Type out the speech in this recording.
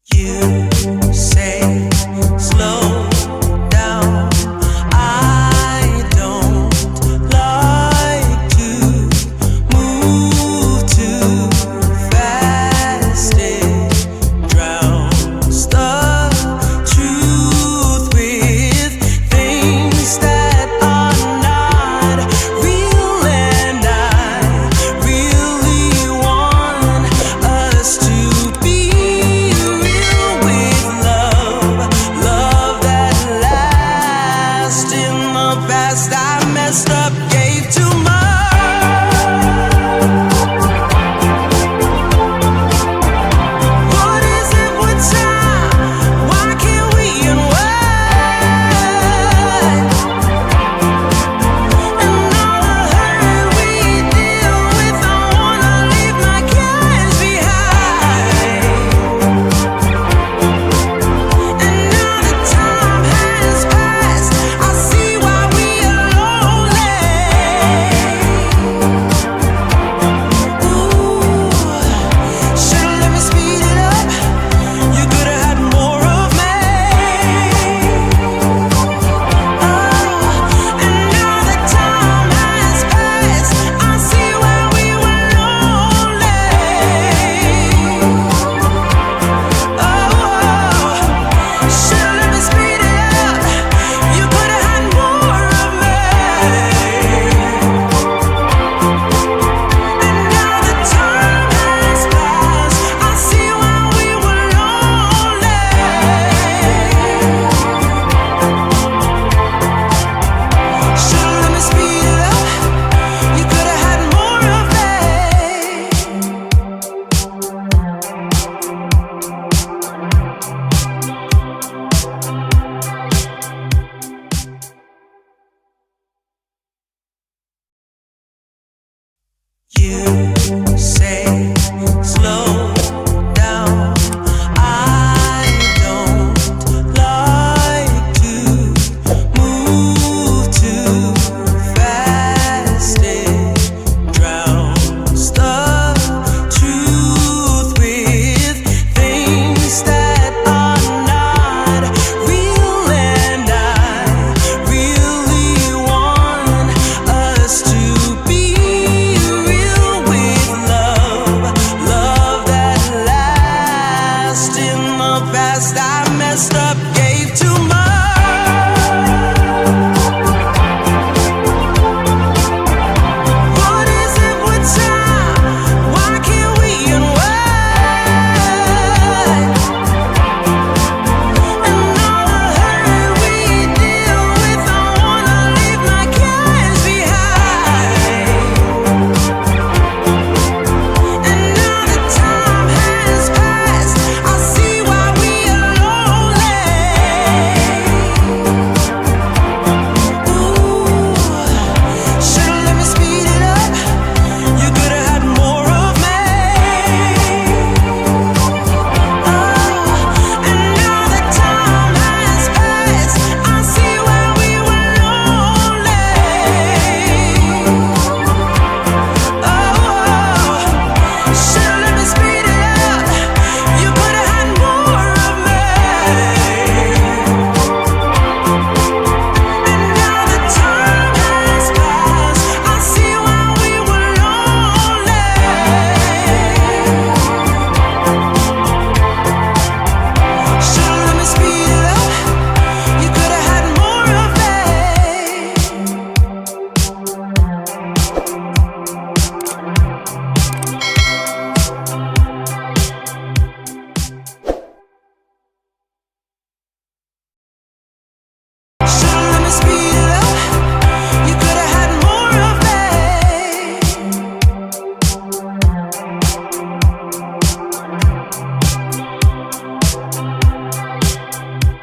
You say slow down. I don't like to move too fast. It drowns the truth with things that are not real, and I really want us to be real with love that lasts. In the past I messed up, gave too much. What is it with time? Why can't we unwind? And all the hurt we deal with, I wanna leave my cares behind. And now that time has passed, I see why we are lonely. Ooh, should've let me speed it up. You could've had more of me. And now that time has passed, I see why we were lonely. Should've let me speed it up. You could've had more of me. And now that time has passed, I see why we were lonely. Should've let me speed it up. You could've had more of me. You say slow down. I don't like to move too fast. It drowns the truth with things that are not real, and I really want us to be real with love that lasts. In the past I messed up, gave too much.